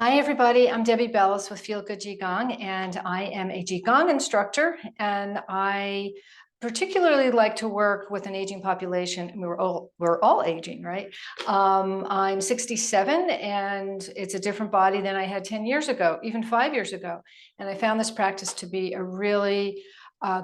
Hi, everybody. I'm Debbie Bellis with Feel Good Qigong, and I am a Qigong instructor. And I particularly like to work with an aging population. We're all aging, right? I'm 67, and it's a different body than I had 10 years ago, even 5 years ago. And I found this practice to be a really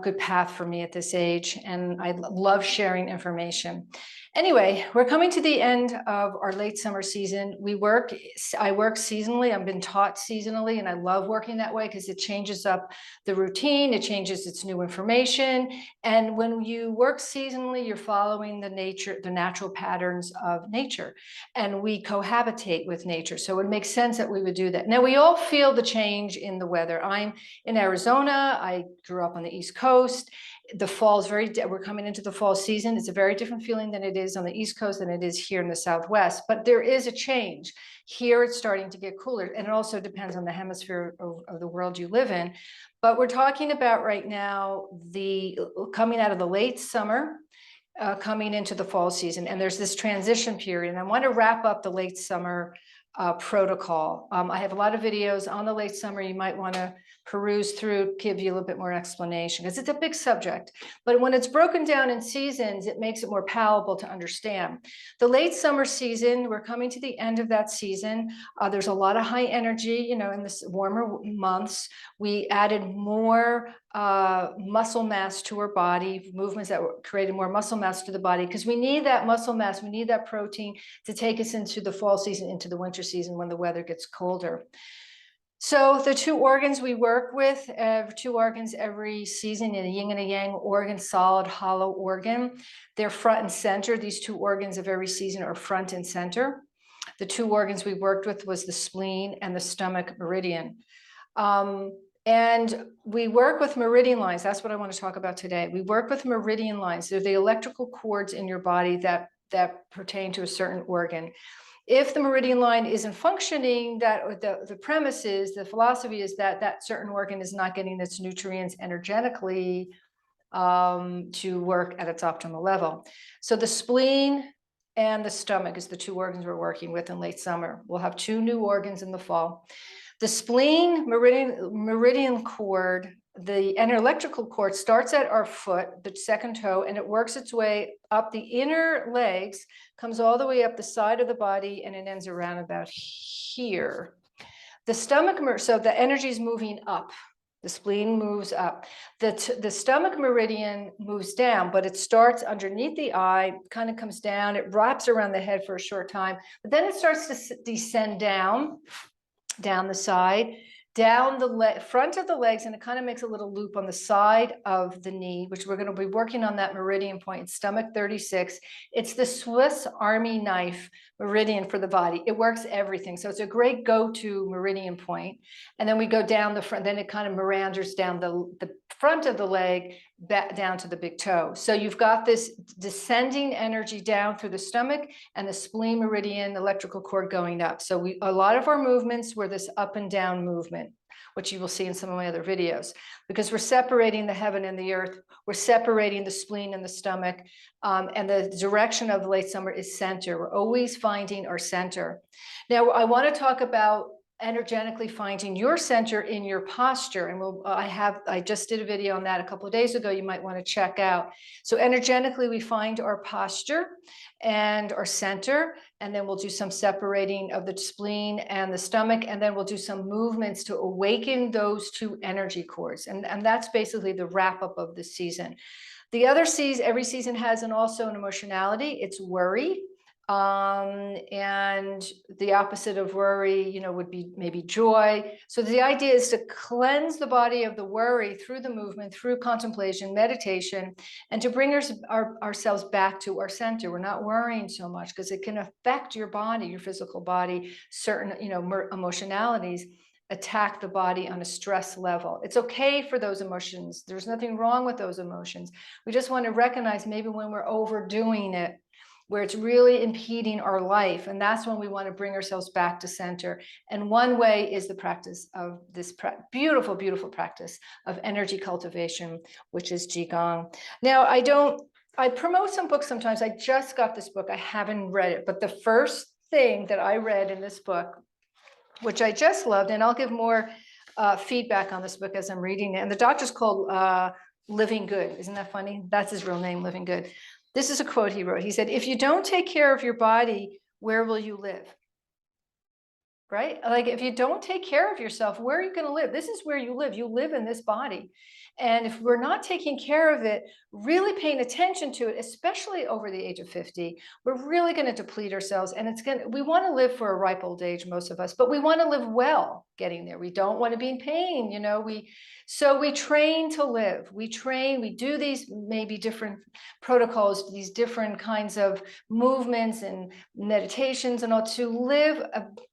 good path for me at this age, and I love sharing information. Anyway, we're coming to the end of our late summer season. I work seasonally. I've been taught seasonally, and I love working that way because it changes up the routine. It changes its new information. And when you work seasonally, you're following the natural patterns of nature, and we cohabitate with nature. So it makes sense that we would do that. Now, we all feel the change in the weather. I'm in Arizona. I grew up on the East Coast. The fall is we're coming into the fall season. It's a very different feeling than it is on the East Coast than it is here in the Southwest, but there is a change. Here it's starting to get cooler, and it also depends on the hemisphere of the world you live in. But we're talking about right now the coming out of the late summer, coming into the fall season, and there's this transition period. And I want to wrap up the late summer protocol. I have a lot of videos on the late summer. You might want to peruse through, give you a little bit more explanation because it's a big subject. But when it's broken down in seasons, it makes it more palatable to understand. The late summer season, we're coming to the end of that season. There's a lot of high energy, in this warmer months. We added more muscle mass to our body, movements that created more muscle mass to the body, because we need that muscle mass, we need that protein to take us into the fall season, into the winter season when the weather gets colder. So the two organs we work with, two organs every season, in a yin and a yang organ, solid, hollow organ. They're front and center. These two organs of every season are front and center. The two organs we worked with was the spleen and the stomach meridian. And we work with meridian lines. That's what I want to talk about today. We work with meridian lines. They're the electrical cords in your body that pertain to a certain organ. If the meridian line isn't functioning, the premise is, the philosophy is that certain organ is not getting its nutrients energetically to work at its optimal level. So the spleen and the stomach is the two organs we're working with in late summer. We'll have two new organs in the fall. The spleen meridian cord, the electrical cord, starts at our foot, the second toe, and it works its way up the inner legs, comes all the way up the side of the body, and it ends around about here. The stomach, so the energy is moving up. The spleen moves up. The stomach meridian moves down, but it starts underneath the eye, kind of comes down, it wraps around the head for a short time, but then it starts to descend down the side, down the front of the legs, and it kind of makes a little loop on the side of the knee, which we're going to be working on that meridian point, stomach 36. It's the Swiss Army knife meridian for the body. It works everything. So it's a great go-to meridian point. And then we go down the front, then it kind of meanders down the front of the leg back down to the big toe. So you've got this descending energy down through the stomach and the spleen meridian electrical cord going up. So a lot of our movements were this up and down movement, which you will see in some of my other videos, because we're separating the heaven and the earth. We're separating the spleen and the stomach. And the direction of the late summer is center. We're always finding our center. Now, I want to talk about energetically finding your center in your posture. And I just did a video on that a couple of days ago. You might want to check out. So energetically, we find our posture and our center, and then we'll do some separating of the spleen and the stomach, and then we'll do some movements to awaken those two energy cords. And that's basically the wrap up of the season. The other every season has also an emotionality. It's worry. And the opposite of worry, would be maybe joy. So the idea is to cleanse the body of the worry through the movement, through contemplation, meditation, and to bring ourselves back to our center. We're not worrying so much because it can affect your body, your physical body. Certain, emotionalities attack the body on a stress level. It's okay for those emotions. There's nothing wrong with those emotions. We just want to recognize maybe when we're overdoing it, where it's really impeding our life. And that's when we want to bring ourselves back to center. And one way is the practice of this beautiful, beautiful practice of energy cultivation, which is Qigong. Now, I promote some books sometimes. I just got this book. I haven't read it. But the first thing that I read in this book which I just loved. And I'll give more feedback on this book as I'm reading it. And the doctor's called Living Good. Isn't that funny? That's his real name, Living Good. This is a quote he wrote. He said, if you don't take care of your body, where will you live? Right? Like if you don't take care of yourself, where are you going to live? This is where you live. You live in this body. And if we're not taking care of it, really paying attention to it, especially over the age of 50, we're really going to deplete ourselves. And we want to live for a ripe old age, most of us, but we want to live well getting there. We don't want to be in pain. So we train to live. We do these maybe different protocols, these different kinds of movements and meditations and all to live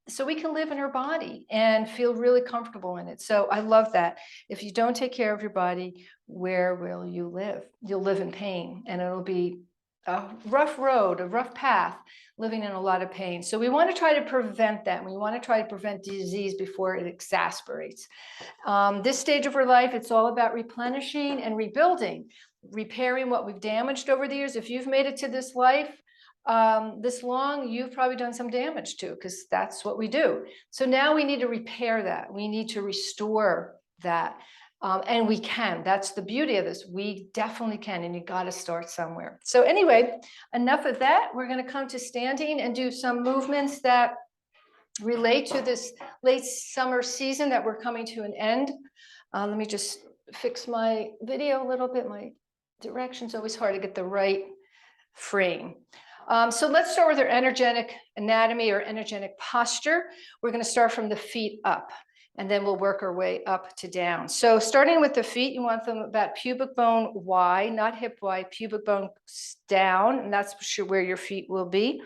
so we can live in our body and feel really comfortable in it. So I love that. If you don't take care of your body, where will you live? You'll live in pain, and it'll be a rough road, a rough path, living in a lot of pain. So we want to try to prevent that. We want to try to prevent disease before it exasperates. This stage of our life, it's all about replenishing and rebuilding, repairing what we've damaged over the years. If you've made it to this life, this long, you've probably done some damage too, because that's what we do. So now we need to repair that. We need to restore that. And we can. That's the beauty of this. We definitely can, and you got to start somewhere. So anyway, enough of that. We're going to come to standing and do some movements that relate to this late summer season that we're coming to an end. Let me just fix my video a little bit. My direction's always hard to get the right frame. So let's start with our energetic anatomy or energetic posture. We're going to start from the feet up, and then we'll work our way up to down. So starting with the feet, you want them about pubic bone wide, not hip wide, pubic bone down, and that's where your feet will be.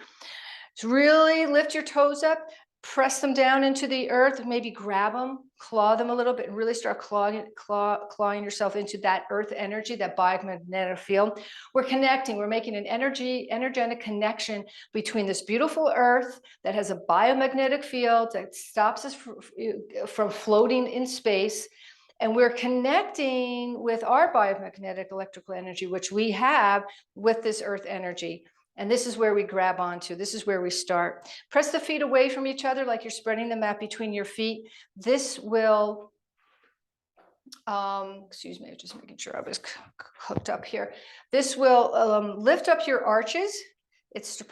So really lift your toes up, press them down into the earth, maybe grab them, claw them a little bit, and really start clawing yourself into that earth energy, that biomagnetic field. We're connecting, we're making an energetic connection between this beautiful earth that has a biomagnetic field that stops us from floating in space. And we're connecting with our biomagnetic electrical energy, which we have with this earth energy. And this is where we grab onto. This is where we start. Press the feet away from each other like you're spreading them out between your feet. This will, excuse me, just making sure I was hooked up here. This will lift up your arches. It's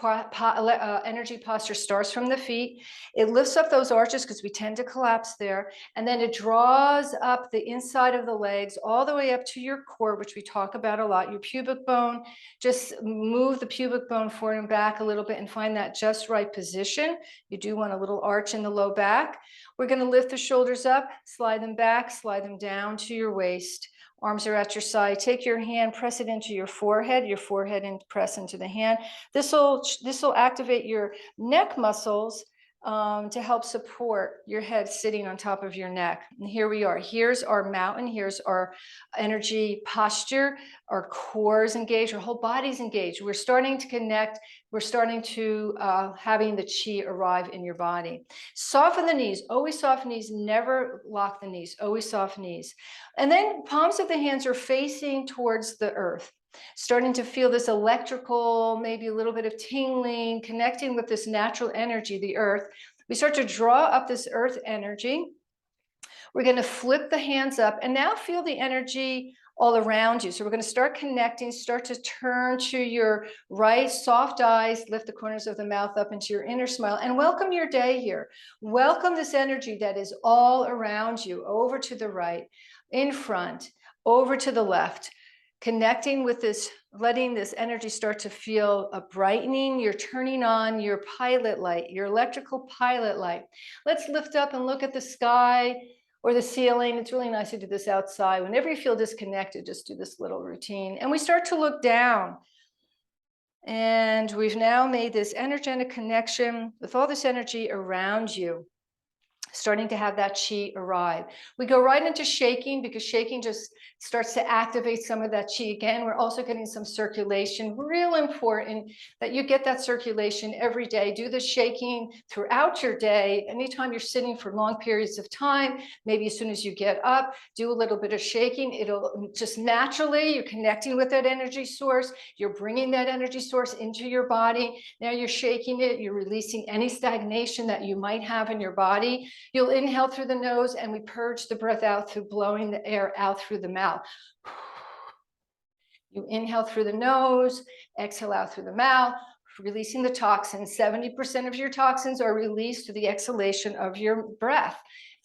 energy posture starts from the feet. It lifts up those arches because we tend to collapse there. And then it draws up the inside of the legs all the way up to your core, which we talk about a lot. Your pubic bone, just move the pubic bone forward and back a little bit and find that just right position. You do want a little arch in the low back. We're going to lift the shoulders up, slide them back, slide them down to your waist. Arms are at your side. Take your hand, press it into your forehead and press into the hand. This will activate your neck muscles to help support your head sitting on top of your neck. And here we are. Here's our mountain. Here's our energy posture. Our core is engaged. Our whole body's engaged. We're starting to connect. We're starting to having the chi arrive in your body. Soften the knees. Always soften knees. Never lock the knees. Always soft knees. And then palms of the hands are facing towards the earth. Starting to feel this electrical, maybe a little bit of tingling, connecting with this natural energy, the earth. We start to draw up this earth energy. We're going to flip the hands up and now feel the energy all around you. So we're going to start connecting, start to turn to your right, soft eyes, lift the corners of the mouth up into your inner smile, and welcome your day here. Welcome this energy that is all around you, over to the right, in front, over to the left. Connecting with this, letting this energy start to feel a brightening. You're turning on your pilot light, your electrical pilot light. Let's lift up and look at the sky or the ceiling. It's really nice to do this outside. Whenever you feel disconnected, just do this little routine. And we start to look down. And we've now made this energetic connection with all this energy around you, starting to have that chi arrive. We go right into shaking because shaking just starts to activate some of that chi again. We're also getting some circulation. Real important that you get that circulation every day. Do the shaking throughout your day. Anytime you're sitting for long periods of time, maybe as soon as you get up, do a little bit of shaking. It'll just naturally, you're connecting with that energy source. You're bringing that energy source into your body. Now you're shaking it. You're releasing any stagnation that you might have in your body. You'll inhale through the nose, and we purge the breath out through blowing the air out through the mouth. You inhale through the nose, exhale out through the mouth, releasing the toxins. 70% of your toxins are released through the exhalation of your breath.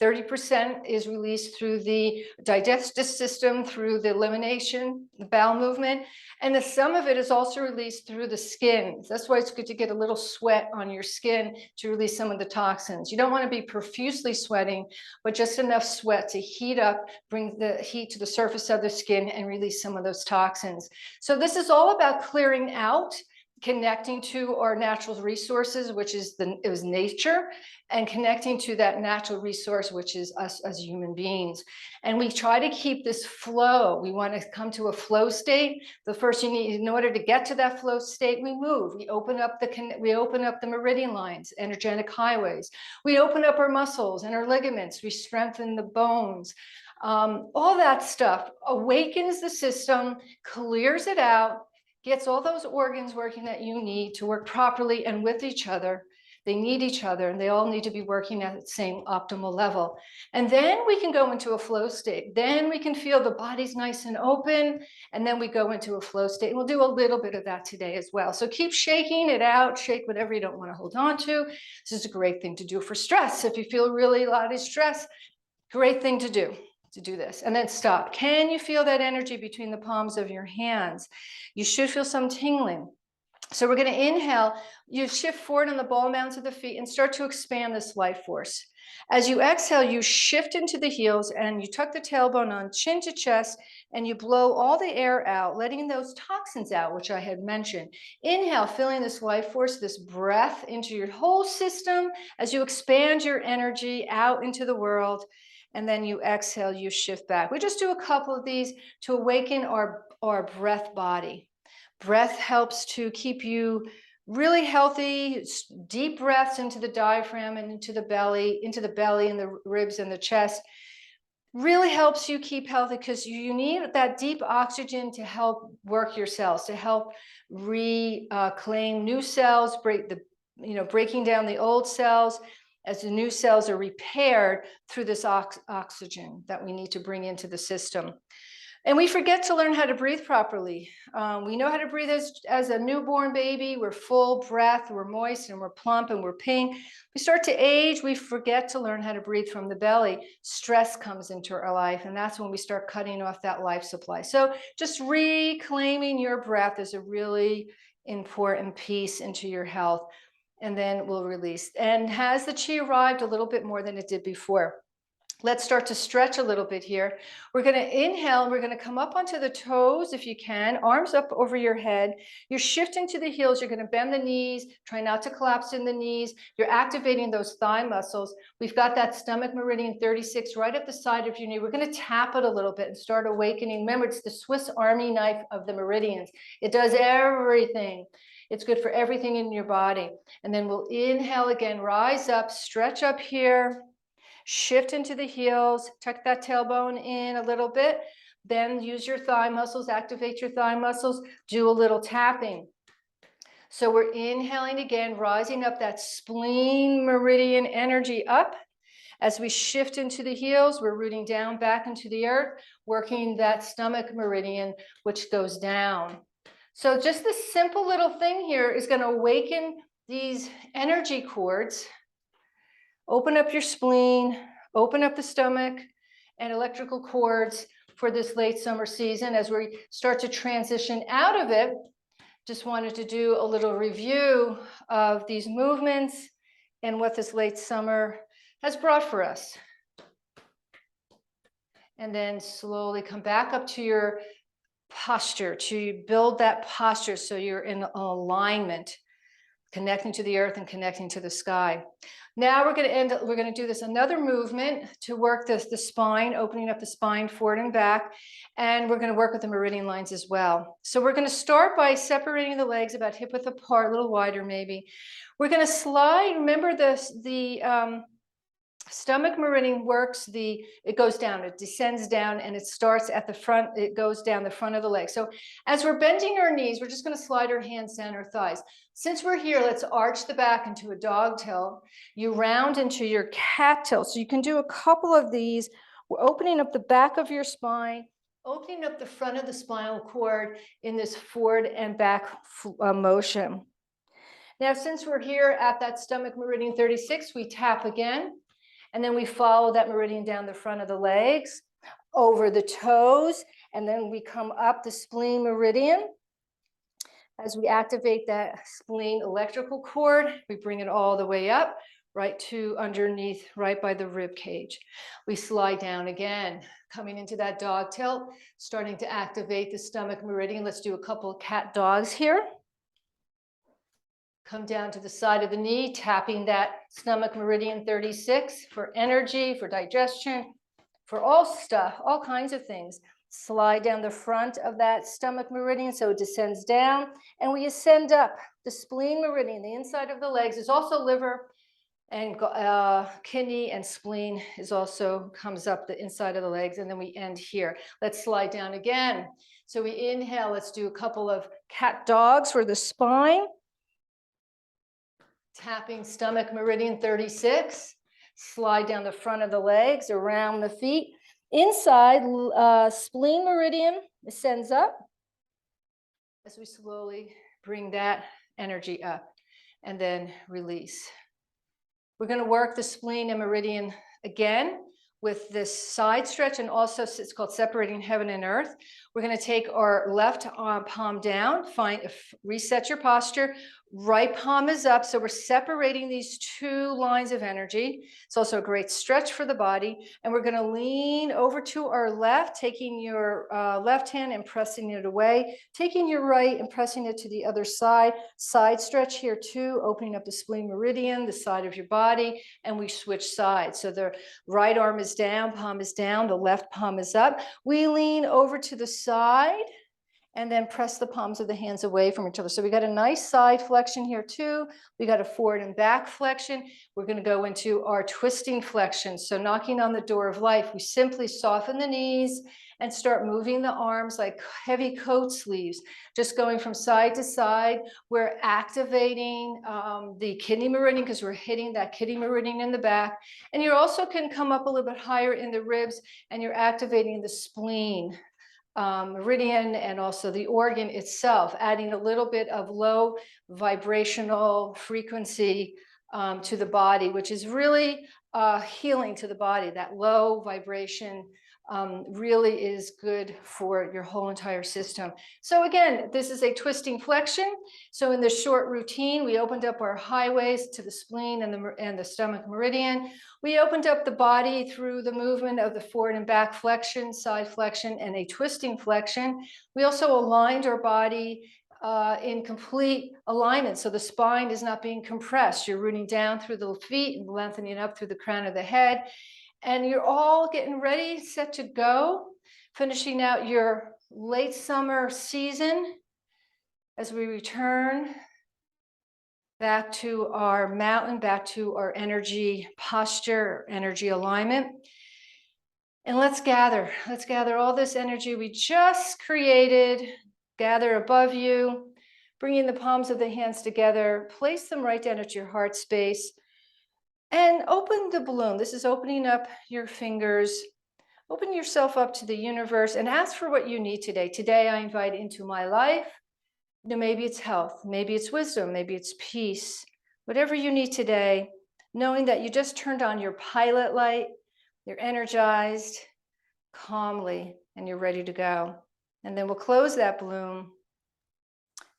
30% is released through the digestive system, through the elimination, the bowel movement, and some of it is also released through the skin. That's why it's good to get a little sweat on your skin to release some of the toxins. You don't want to be profusely sweating, but just enough sweat to heat up, bring the heat to the surface of the skin and release some of those toxins. So this is all about clearing out, connecting to our natural resources, which is nature, and connecting to that natural resource, which is us as human beings. And we try to keep this flow. We want to come to a flow state. The first you need, in order to get to that flow state, we move. We open up the meridian lines, energetic highways. We open up our muscles and our ligaments. We strengthen the bones. All that stuff awakens the system, clears it out, gets all those organs working that you need to work properly and with each other. They need each other, and they all need to be working at the same optimal level. And then we can go into a flow state. Then we can feel the body's nice and open, and then we go into a flow state. And we'll do a little bit of that today as well. So keep shaking it out, shake whatever you don't want to hold on to. This is a great thing to do for stress. If you feel really a lot of stress, great thing to do this. And then stop. Can you feel that energy between the palms of your hands? You should feel some tingling. So we're going to inhale. You shift forward on the ball mounds of the feet and start to expand this life force. As you exhale, you shift into the heels and you tuck the tailbone on, chin to chest, and you blow all the air out, letting those toxins out, which I had mentioned. Inhale, feeling this life force, this breath into your whole system as you expand your energy out into the world. And then you exhale, you shift back. We just do a couple of these to awaken our breath body. Breath helps to keep you really healthy, deep breaths into the diaphragm and into the belly and the ribs and the chest. Really helps you keep healthy because you need that deep oxygen to help work your cells, to help reclaim new cells, breaking down the old cells, as the new cells are repaired through this oxygen that we need to bring into the system. And we forget to learn how to breathe properly. We know how to breathe as a newborn baby. We're full breath, we're moist, and we're plump, and we're pink. We start to age, we forget to learn how to breathe from the belly. Stress comes into our life, and that's when we start cutting off that life supply. So just reclaiming your breath is a really important piece into your health. And then we'll release. And has the chi arrived a little bit more than it did before? Let's start to stretch a little bit here. We're going to inhale. We're going to come up onto the toes if you can, arms up over your head. You're shifting to the heels. You're going to bend the knees. Try not to collapse in the knees. You're activating those thigh muscles. We've got that stomach meridian 36 right at the side of your knee. We're going to tap it a little bit and start awakening. Remember, it's the Swiss Army knife of the meridians. It does everything. It's good for everything in your body. And then we'll inhale again, rise up, stretch up here. Shift into the heels, tuck that tailbone in a little bit, then use your thigh muscles, activate your thigh muscles, do a little tapping. So we're inhaling again, rising up that spleen meridian energy up. As we shift into the heels, we're rooting down back into the earth, working that stomach meridian, which goes down. So just this simple little thing here is going to awaken these energy cords. Open up your spleen, open up the stomach and electrical cords for this late summer season. As we start to transition out of it, just wanted to do a little review of these movements and what this late summer has brought for us. And then slowly come back up to your posture, to build that posture so you're in alignment, connecting to the earth and connecting to the sky. Now we're going to do this another movement to work the spine, opening up the spine forward and back. And we're going to work with the meridian lines as well. So we're going to start by separating the legs about hip width apart, a little wider maybe. We're going to slide, remember the Stomach meridian works it goes down, it descends down, and it starts at the front, it goes down the front of the leg. So as we're bending our knees, we're just going to slide our hands down our thighs. Since we're here, let's arch the back into a dog tilt. You round into your cat tilt. So you can do a couple of these. We're opening up the back of your spine, opening up the front of the spinal cord in this forward and back motion. Now, since we're here at that stomach meridian 36, we tap again. And then we follow that meridian down the front of the legs, over the toes, and then we come up the spleen meridian. As we activate that spleen electrical cord, we bring it all the way up, right to underneath, right by the rib cage. We slide down again, coming into that dog tilt, starting to activate the stomach meridian. Let's do a couple of cat dogs here. Come down to the side of the knee, tapping that stomach meridian 36 for energy, for digestion, for all stuff, all kinds of things. Slide down the front of that stomach meridian so it descends down, and we ascend up the spleen meridian. The inside of the legs is also liver, and kidney and spleen is also comes up the inside of the legs, and then we end here. Let's slide down again. So we inhale, let's do a couple of cat dogs for the spine. Tapping stomach meridian 36, slide down the front of the legs, around the feet. Inside, spleen meridian ascends up as we slowly bring that energy up and then release. We're going to work the spleen and meridian again with this side stretch, and also it's called separating heaven and earth. We're going to take our left arm palm down, reset your posture. Right palm is up, so we're separating these two lines of energy. It's also a great stretch for the body, and we're going to lean over to our left, taking your left hand and pressing it away, taking your right and pressing it to the other side. Side stretch here too, opening up the spleen meridian, the side of your body, and we switch sides. So the right arm is down, palm is down, the left palm is up. We lean over to the side and then press the palms of the hands away from each other. So we got a nice side flexion here too. We got a forward and back flexion. We're going to go into our twisting flexion. So knocking on the door of life, we simply soften the knees and start moving the arms like heavy coat sleeves, just going from side to side. We're activating the kidney meridian because we're hitting that kidney meridian in the back. And you also can come up a little bit higher in the ribs, and you're activating the spleen meridian and also the organ itself, adding a little bit of low vibrational frequency to the body, which is really healing to the body. That low vibration really is good for your whole entire system. So again, this is a twisting flexion. So in this short routine, we opened up our highways to the spleen and the stomach meridian. We opened up the body through the movement of the forward and back flexion, side flexion, and a twisting flexion. We also aligned our body in complete alignment. So the spine is not being compressed. You're rooting down through the feet and lengthening up through the crown of the head. And you're all getting ready, set to go, finishing out your late summer season as we return back to our mountain, back to our energy posture, energy alignment. And let's gather all this energy we just created, gather above you, bringing the palms of the hands together, place them right down at your heart space. And open the balloon. This is opening up your fingers. Open yourself up to the universe and ask for what you need today. Today, I invite into my life. Maybe it's health, maybe it's wisdom, maybe it's peace. Whatever you need today, knowing that you just turned on your pilot light, you're energized, calmly, and you're ready to go. And then we'll close that balloon.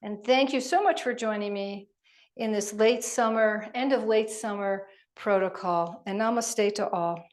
And thank you so much for joining me in this late summer, end of late summer protocol, and namaste to all.